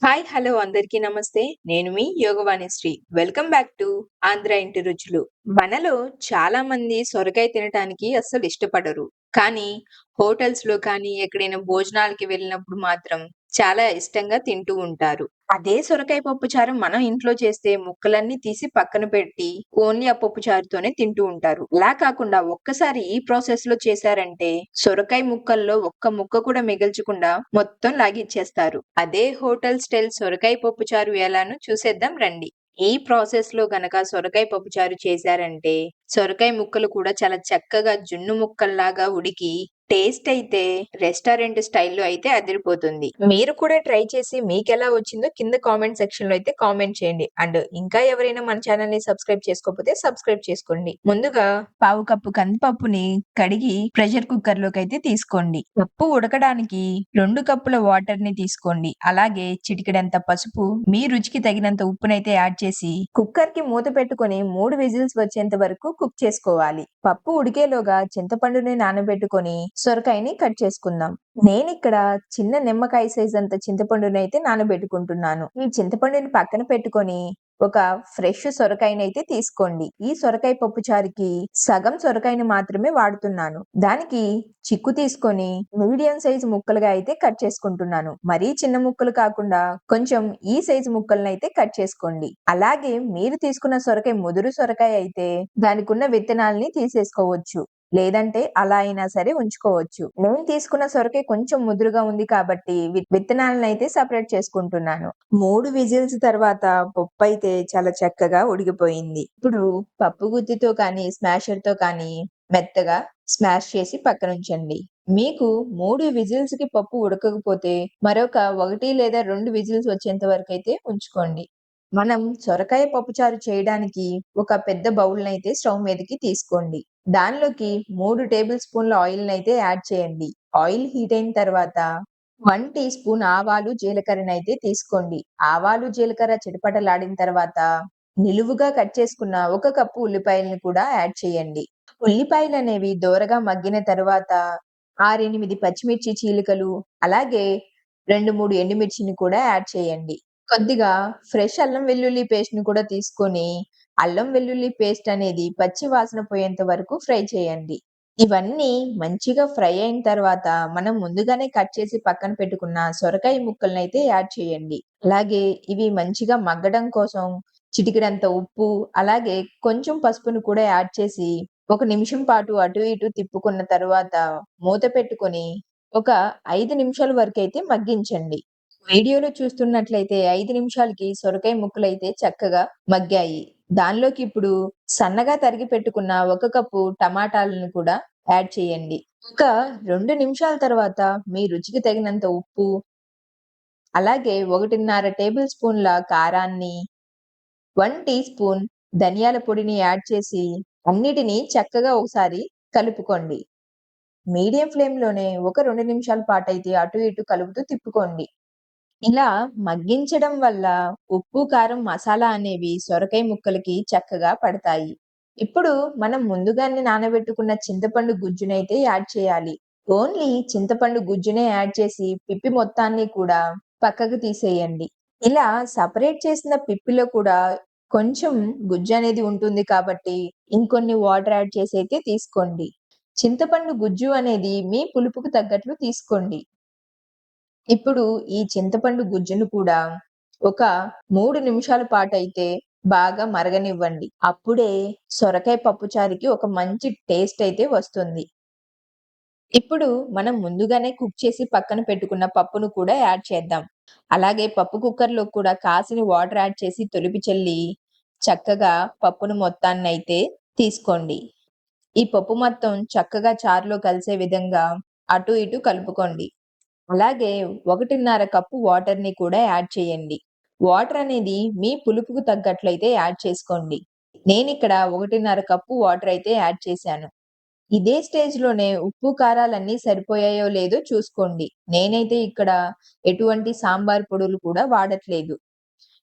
Hi! Hello! అందరికీ నమస్తే. నేను మీ యోగవాణిశ్రీ. వెల్కమ్ బ్యాక్ టు ఆంధ్ర ఇంటి రుచులు. మనలో చాలామంది సొరకాయ తినటానికి అస్సలు ఇష్టపడరు. కానీ హోటల్స్‌లో కానీ, ఎక్కడైనా భోజనాలకి వెళ్ళినప్పుడు మాత్రం చాలా ఇష్టంగా తింటూ ఉంటారు. అదే సొరకాయ పప్పుచారు మనం ఇంట్లో చేస్తే ముక్కలన్నీ తీసి పక్కన పెట్టి, ఓన్లీ ఆ పప్పుచారుతోనే తింటూ ఉంటారు. అలా కాకుండా ఒక్కసారి ఈ ప్రాసెస్‌లో చేశారంటే, సొరకాయ ముక్కల్లో ఒక్క ముక్క కూడా మిగల్చకుండా మొత్తం లాగిచ్చేస్తారు. అదే హోటల్ స్టైల్ సొరకాయ పప్పుచారు ఎలానో చూసేద్దాం రండి. ఈ ప్రాసెస్‌లో గనక సొరకాయ పప్పుచారు చేశారంటే, సొరకాయ ముక్కలు కూడా చాలా చక్కగా జున్ను ముక్కల్లాగా ఉడికి, టేస్ట్ అయితే రెస్టారెంట్ స్టైల్‌లో అయితే అదిరిపోతుంది. మీరు కూడా ట్రై చేసి మీకెలా వచ్చిందో కింద కామెంట్ సెక్షన్‌లో అయితే కామెంట్ చేయండి. అండ్ ఇంకా ఎవరైనా మన ఛానెల్‌ని సబ్స్క్రైబ్ చేసుకోకపోతే సబ్స్క్రైబ్ చేసుకోండి. ముందుగా పావు కప్పు కందిపప్పుని కడిగి ప్రెషర్ కుక్కర్‌లోకి అయితే తీసుకోండి. పప్పు ఉడకడానికి 2 కప్పుల వాటర్‌ని తీసుకోండి. అలాగే చిటికెడంత పసుపు, మీ రుచికి తగినంత ఉప్పునైతే యాడ్ చేసి కుక్కర్‌కి మూత పెట్టుకొని 3 విజిల్స్ వచ్చేంత వరకు కుక్ చేసుకోవాలి. పప్పు ఉడికేలోగా చింతపండుని నానబెట్టుకొని సొరకాయని కట్ చేసుకుందాం. నేనిక్కడ చిన్న నిమ్మకాయ సైజ్ అంత చింతపండునైతే నానబెట్టుకుంటున్నాను. ఈ చింతపండుని పక్కన పెట్టుకొని ఒక ఫ్రెష్ సొరకాయనైతే తీసుకోండి. ఈ సొరకాయ పప్పుచారుకి సగం సొరకాయని మాత్రమే వాడుతున్నాను. దానికి చిక్కు తీసుకొని మీడియం సైజ్ ముక్కలుగా అయితే కట్ చేసుకుంటున్నాను. మరీ చిన్న ముక్కలు కాకుండా కొంచెం ఈ సైజ్ ముక్కలనైతే కట్ చేసుకోండి. అలాగే మీరు తీసుకున్న సొరకాయ ముదురు సొరకాయ అయితే దానికున్న విత్తనాల్ని తీసేసుకోవచ్చు. లేదంటే అలా అయినా సరే ఉంచుకోవచ్చు. నేను తీసుకున్న సొరకాయ కొంచెం ముదురుగా ఉంది కాబట్టి విత్తనాలనైతే సెపరేట్ చేసుకుంటున్నాను. 3 విజిల్స్ తర్వాత పప్పయితే చాలా చక్కగా ఉడికిపోయింది. ఇప్పుడు పప్పు గుత్తితో కానీ, స్మాషర్‌తో కానీ మెత్తగా స్మాష్ చేసి పక్కనుంచండి. మీకు 3 విజిల్స్‌కి పప్పు ఉడకకపోతే మరొక 1 లేదా 2 విజిల్స్ వచ్చేంత వరకైతే ఉంచుకోండి. మనం సొరకాయ పప్పుచారు చేయడానికి ఒక పెద్ద బౌల్‌నైతే స్టవ్ మీదకి తీసుకోండి. దానిలోకి 3 టేబుల్ స్పూన్ల ఆయిల్‌నైతే యాడ్ చేయండి. ఆయిల్ హీట్ అయిన తర్వాత 1 టీ స్పూన్ ఆవాలు, జీలకర్రనైతే తీసుకోండి. ఆవాలు, జీలకర్ర చిటపటలాడిన తర్వాత నిలువుగా కట్ చేసుకున్న 1 కప్పు ఉల్లిపాయలను కూడా యాడ్ చేయండి. ఉల్లిపాయలనేవి దోరగా మగ్గిన తర్వాత 6, 8 పచ్చిమిర్చి చీలికలు, అలాగే 2, 3 ఎండుమిర్చిని కూడా యాడ్ చేయండి. కొద్దిగా ఫ్రెష్ అల్లం వెల్లుల్లి పేస్ట్‌ని కూడా తీసుకొని, అల్లం వెల్లుల్లి పేస్ట్ అనేది పచ్చి వాసన పోయేంత వరకు ఫ్రై చేయండి. ఇవన్నీ మంచిగా ఫ్రై అయిన తర్వాత మనం ముందుగానే కట్ చేసి పక్కన పెట్టుకున్న సొరకాయ ముక్కలనైతే యాడ్ చేయండి. అలాగే ఇవి మంచిగా మగ్గడం కోసం చిటికెడంత ఉప్పు, అలాగే కొంచెం పసుపును కూడా యాడ్ చేసి ఒక నిమిషం పాటు అటు ఇటు తిప్పుకున్న తరువాత మూత పెట్టుకొని ఒక 5 నిమిషాల వరకైతే మగ్గించండి. వీడియోలో చూస్తున్నట్లయితే 5 నిమిషాలకి సొరకాయ ముక్కలైతే చక్కగా మగ్గాయి. దానిలోకి ఇప్పుడు సన్నగా తరిగి పెట్టుకున్న 1 కప్పు టమాటాలను కూడా యాడ్ చేయండి. ఒక 2 నిమిషాల తర్వాత మీ రుచికి తగినంత ఉప్పు, అలాగే 1.5 టేబుల్ స్పూన్ల కారాన్ని, 1 టీ స్పూన్ ధనియాల పొడిని యాడ్ చేసి అన్నిటిని చక్కగా ఒకసారి కలుపుకోండి. మీడియం ఫ్లేమ్‌లోనే ఒక 2 నిమిషాల పాటైతే అటు ఇటు కలుపుతూ తిప్పుకోండి. ఇలా మగ్గించడం వల్ల ఉప్పు, కారం, మసాలా అనేవి సొరకాయ ముక్కలకి చక్కగా పడతాయి. ఇప్పుడు మనం ముందుగానే నానబెట్టుకున్న చింతపండు గుజ్జునైతే యాడ్ చేయాలి. ఓన్లీ చింతపండు గుజ్జునే యాడ్ చేసి పిప్పి మొత్తాన్ని కూడా పక్కకు తీసేయండి. ఇలా సెపరేట్ చేసిన పిప్పిలో కూడా కొంచెం గుజ్జనేది ఉంటుంది కాబట్టి ఇంకొన్ని వాటర్ యాడ్ చేసైతే తీసుకోండి. చింతపండు గుజ్జు అనేది మీ పులుపుకు తగ్గట్లు తీసుకోండి. ఇప్పుడు ఈ చింతపండు గుజ్జును కూడా ఒక 3 నిమిషాల పాటైతే బాగా మరగనివ్వండి. అప్పుడే సొరకాయ పప్పుచారుకి ఒక మంచి టేస్ట్ అయితే వస్తుంది. ఇప్పుడు మనం ముందుగానే కుక్ చేసి పక్కన పెట్టుకున్న పప్పును కూడా యాడ్ చేద్దాం. అలాగే పప్పు కుక్కర్‌లో కూడా కాసిన వాటర్ యాడ్ చేసి తొలిపి చల్లి చక్కగా పప్పును మొత్తాన్నయితే తీసుకోండి. ఈ పప్పు మొత్తం చక్కగా చారులో కలిసే విధంగా అటు ఇటు కలుపుకోండి. అలాగే 1.5 కప్పు వాటర్‌ని కూడా యాడ్ చేయండి. వాటర్ అనేది మీ పులుపుకు తగ్గట్లయితే యాడ్ చేసుకోండి. నేనిక్కడ 1.5 కప్పు వాటర్ అయితే యాడ్ చేశాను. ఇదే స్టేజ్‌లోనే ఉప్పు, కారాలన్నీ సరిపోయాయో లేదో చూసుకోండి. నేనైతే ఇక్కడ ఎటువంటి సాంబార్ పొడులు కూడా వాడట్లేదు.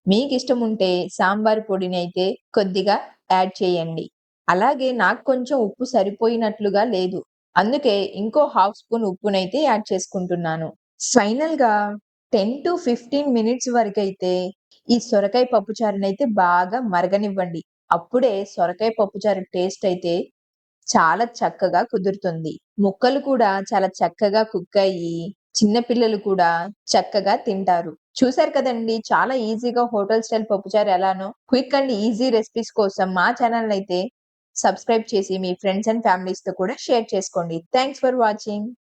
మీకిష్టముంటే సాంబార్ పొడినైతే కొద్దిగా యాడ్ చేయండి. అలాగే నాకు కొంచెం ఉప్పు సరిపోయినట్లుగా లేదు. అందుకే ఇంకో హాఫ్ స్పూన్ ఉప్పునైతే యాడ్ చేసుకుంటున్నాను. ఫైనల్‌గా 10-15 మినిట్స్ వరకైతే ఈ సొరకాయ పప్పుచారునైతే బాగా మరగనివ్వండి. అప్పుడే సొరకాయ పప్పుచారు టేస్ట్ అయితే చాలా చక్కగా కుదురుతుంది. ముక్కలు కూడా చాలా చక్కగా కుక్ అయ్యి, చిన్న పిల్లలు కూడా చక్కగా తింటారు. చూసారు కదండీ! చాలా ఈజీగా హోటల్ స్టైల్ పప్పుచారు ఎలానో. క్విక్ అండ్ ఈజీ రెసిపీస్ కోసం మా ఛానెల్‌నైతే సబ్స్క్రైబ్ చేసి మీ ఫ్రెండ్స్ అండ్ ఫ్యామిలీస్‌తో కూడా షేర్ చేసుకోండి. Thanks for watching.